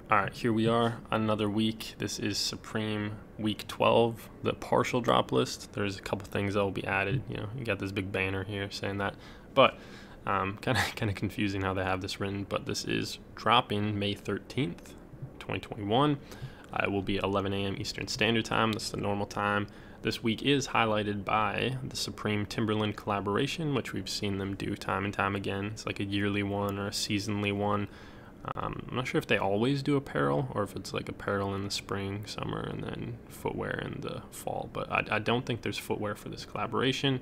Alright, here we are, another week. This is Supreme week 12, the partial drop list. There's a couple things that will be added. You got this big banner here saying that, but kind of confusing how they have this written. But this is dropping May 13th, 2021. It will be 11 a.m. Eastern Standard Time. That's the normal time. This week is highlighted by the Supreme Timberland collaboration, which we've seen them do time and time again. It's like a yearly one or a seasonally one. I'm not sure if they always do apparel or if it's like apparel in the spring, summer, and then footwear in the fall. But I don't think there's footwear for this collaboration.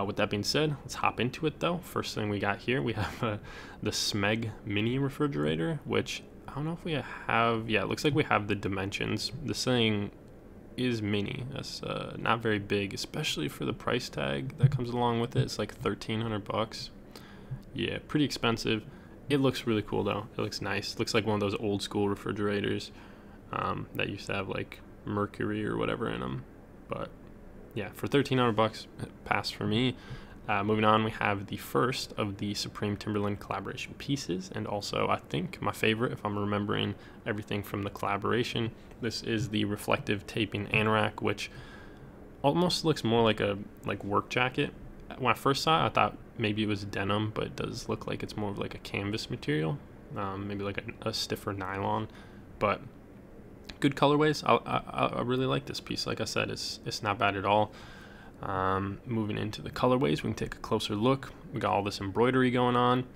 With that being said, let's hop into it though. First thing we got here, we have the Smeg mini refrigerator, which I don't know if we have. Yeah, it looks like we have the dimensions. This thing is mini. That's not very big, especially for the price tag that comes along with it. It's like 1,300 bucks. Yeah, pretty expensive. It looks really cool though. It looks nice. It looks like one of those old school refrigerators that used to have like mercury or whatever in them. But yeah, for 1,300 bucks, pass for me. Moving on, we have the first of the Supreme Timberland collaboration pieces, and also I think my favorite, if I'm remembering everything from the collaboration. This is the reflective taping anorak, which almost looks more like a work jacket. When I first saw it, I thought maybe it was denim, but it does look like it's more of like a canvas material, maybe like a stiffer nylon. But good colorways. I really like this piece. Like I said, it's not bad at all. Moving into the colorways, we can take a closer look. We got all this embroidery going on,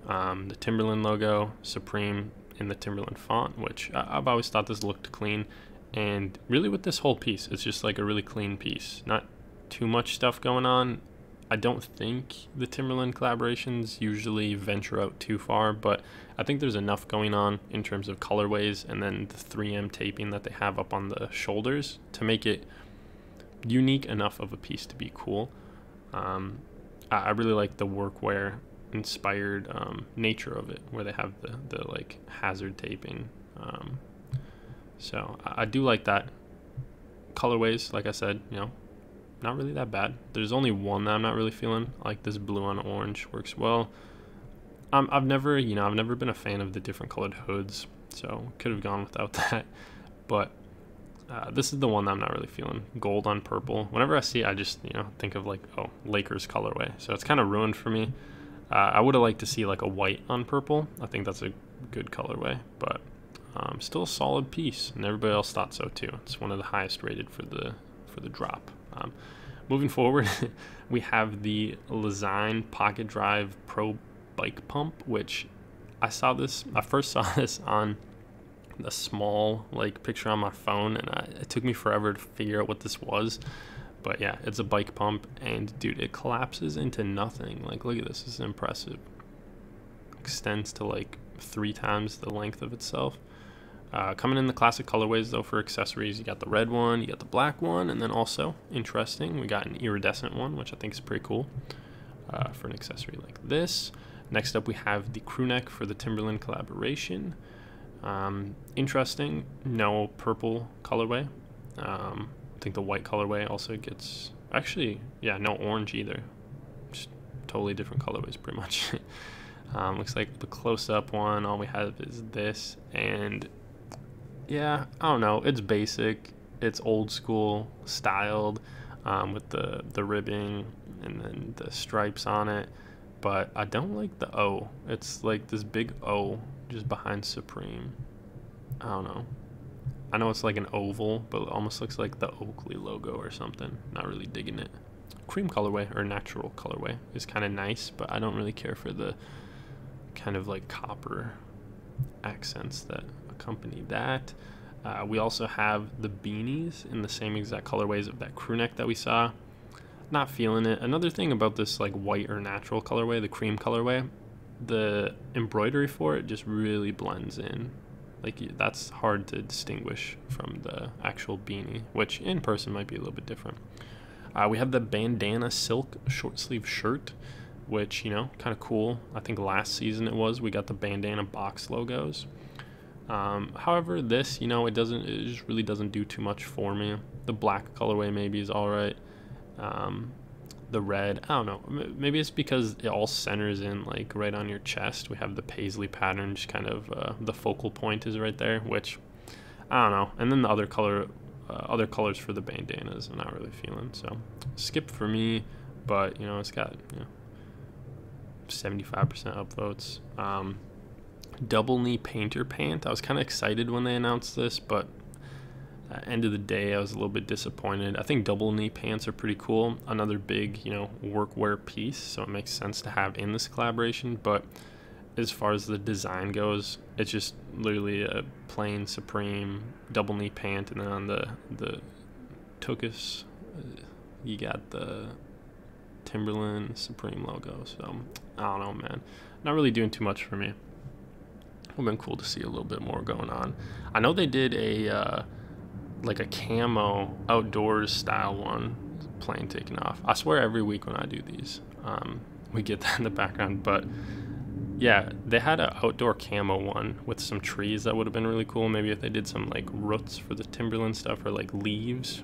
the Timberland logo, Supreme in the Timberland font, which I've always thought this looked clean. And really with this whole piece, it's just like a really clean piece, not too much stuff going on. I don't think the Timberland collaborations usually venture out too far, but I think there's enough going on in terms of colorways and then the 3M taping that they have up on the shoulders to make it unique enough of a piece to be cool. I really like the workwear inspired nature of it, where they have the like hazard taping. So I do like that. Colorways, like I said, not really that bad. There's only one that I'm not really feeling. I like this blue on orange, works well. I've never been a fan of the different colored hoods, so could have gone without that. But this is the one that I'm not really feeling. Gold on purple. Whenever I see it, I just think of like, oh, Lakers colorway. So it's kind of ruined for me. I would have liked to see like a white on purple. I think that's a good colorway, but still a solid piece, and everybody else thought so too. It's one of the highest rated for the drop. Moving forward, we have the Lazan Pocket Drive Pro Bike Pump, which I first saw this on the small picture on my phone, and it took me forever to figure out what this was. But yeah, it's a bike pump, and dude, it collapses into nothing. Like, look at this. This is impressive. Extends to like 3 times the length of itself. Coming in the classic colorways though for accessories, you got the red one, you got the black one, and then also, interesting, we got an iridescent one, which I think is pretty cool for an accessory like this. Next up we have the crew neck for the Timberland collaboration. Interesting, no purple colorway. I think the white colorway also gets, actually, yeah, no orange either. Just totally different colorways pretty much. Looks like the close-up one, all we have is this, and yeah, I don't know, it's basic, it's old school styled, with the ribbing and then the stripes on it, but I don't like the O. It's like this big O just behind Supreme. I don't know. I know it's like an oval, but it almost looks like the Oakley logo or something. Not really digging it. Cream colorway or natural colorway is kind of nice, but I don't really care for the kind of like copper accents that accompany that. We also have the beanies in the same exact colorways of that crew neck that we saw. Not feeling it. Another thing about this like white or natural colorway, the cream colorway, the embroidery for it just really blends in. Like, that's hard to distinguish from the actual beanie, which in person might be a little bit different. We have the Bandana Silk short sleeve shirt, which, kind of cool. I think last season we got the bandana box logos. However, this, it just really doesn't do too much for me. The black colorway maybe is all right. the red. I don't know. Maybe it's because it all centers in like right on your chest. We have the paisley pattern, just kind of the focal point is right there, which I don't know. And then the other colors for the bandanas, I'm not really feeling. So skip for me, but you know it's got 75% upvotes. Double knee painter pant. I was kind of excited when they announced this, but end of the day I was a little bit disappointed. I think double knee pants are pretty cool, another big workwear piece, so it makes sense to have in this collaboration. But as far as the design goes, it's just literally a plain Supreme double knee pant, and then on the tuchus you got the Timberland Supreme logo. So I don't know, man, not really doing too much for me. It would have been cool to see a little bit more going on. I know they did a like a camo outdoors style one, plane taking off. I swear every week when I do these, we get that in the background. But yeah, they had an outdoor camo one with some trees that would have been really cool. Maybe if they did some like roots for the Timberland stuff, or like leaves,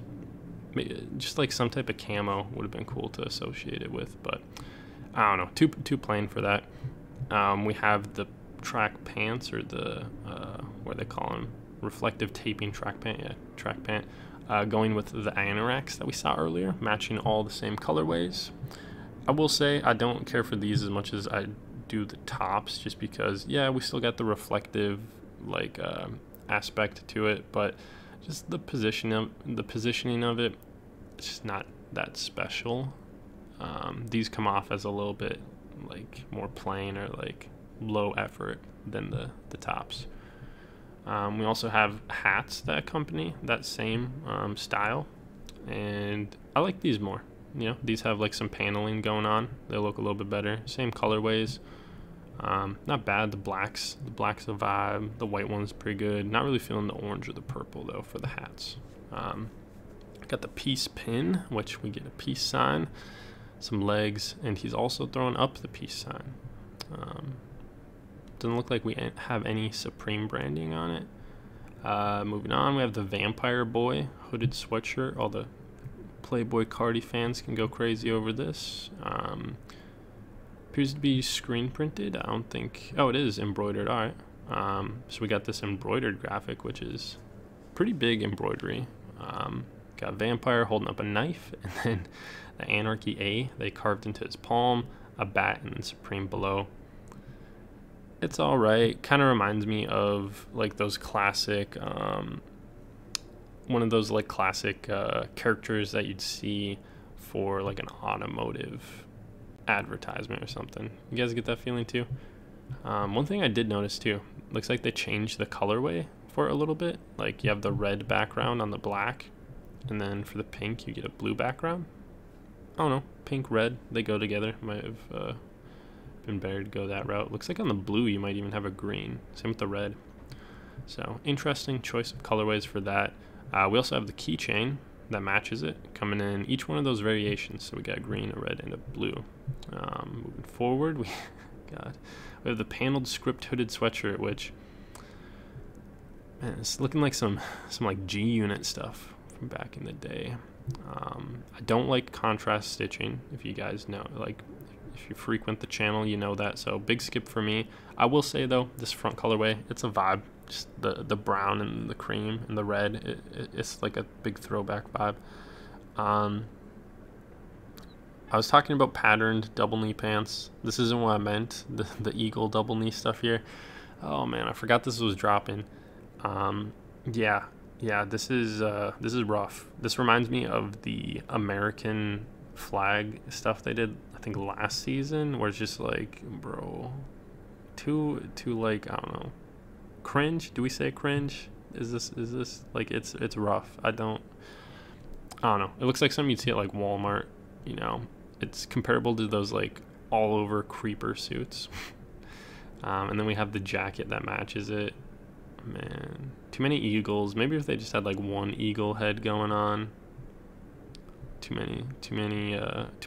just like some type of camo would have been cool to associate it with. But I don't know, too plain for that. We have the track pants, or the what do they call them, reflective taping track pant. Yeah, track pant, going with the anoraks that we saw earlier, matching all the same colorways. I will say I don't care for these as much as I do the tops, just because yeah, we still got the reflective like aspect to it, but just the positioning of it, it's just not that special. These come off as a little bit like more plain, or like low effort than the tops. We also have hats that accompany that same style, and I like these more. These have like some paneling going on. They look a little bit better. Same colorways. Not bad. The black's a vibe. The white one's pretty good. Not really feeling the orange or the purple though for the hats. Got the peace pin, which we get a peace sign, some legs, and he's also throwing up the peace sign. Doesn't look like we have any Supreme branding on it. Moving on, we have the Vampire Boy hooded sweatshirt. All the Playboy Cardi fans can go crazy over this. Appears to be screen printed. I don't think... Oh, it is embroidered. All right. So we got this embroidered graphic, which is pretty big embroidery. Got Vampire holding up a knife, and then the Anarchy A they carved into his palm, a bat, and then Supreme below. It's all right. Kind of reminds me of like those classic, one of those like classic characters that you'd see for like an automotive advertisement or something. You guys get that feeling too? One thing I did notice too, looks like they changed the colorway for it a little bit. Like you have the red background on the black, and then for the pink you get a blue background. I don't know, pink, red, they go together. Might have been better to go that route. Looks like on the blue you might even have a green. Same with the red. So interesting choice of colorways for that. We also have the keychain that matches it, coming in each one of those variations. So we got a green, a red, and a blue. Moving forward, we have the paneled script hooded sweatshirt, which, man, it's looking like some like G Unit stuff from back in the day. I don't like contrast stitching, if you guys know, like if you frequent the channel you know that, so big skip for me. I will say though, this front colorway, it's a vibe. Just the brown and the cream and the red, it's like a big throwback vibe. I was talking about patterned double knee pants. This isn't what I meant, the eagle double knee stuff here. Oh man, I forgot this was dropping. Yeah, this is rough. This reminds me of the American flag stuff they did, I think last season, where it's just like, bro, too like, I don't know, cringe. Do we say cringe? Is this like, it's rough. I don't know. It looks like something you'd see at like Walmart. It's comparable to those like all over creeper suits. And then we have the jacket that matches it. Man, too many eagles. Maybe if they just had like one eagle head going on. Too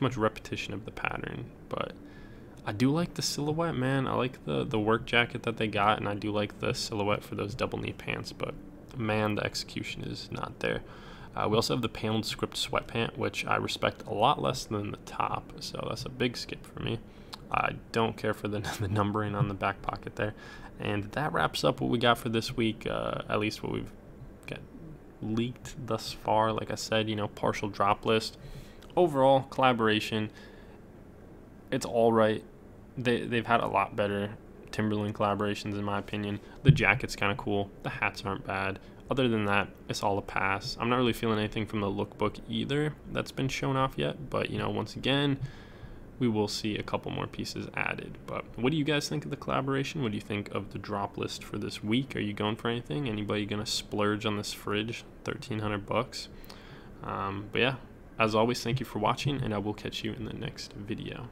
much repetition of the pattern. But I do like the silhouette, man. I like the work jacket that they got, and I do like the silhouette for those double knee pants, but man, the execution is not there. We also have the paneled script sweatpant, which I respect a lot less than the top, so that's a big skip for me. I don't care for the numbering on the back pocket there. And that wraps up what we got for this week, at least what we've got leaked thus far. Like I said, you know, partial drop list. Overall, collaboration, it's all right. They've had a lot better Timberland collaborations in my opinion. The jacket's kind of cool. The hats aren't bad. Other than that, it's all a pass. I'm not really feeling anything from the lookbook either that's been shown off yet, but you know, once again, we will see a couple more pieces added. But what do you guys think of the collaboration? What do you think of the drop list for this week? Are you going for anything? Anybody gonna splurge on this fridge? 1,300 bucks. But yeah, as always, thank you for watching, and I will catch you in the next video.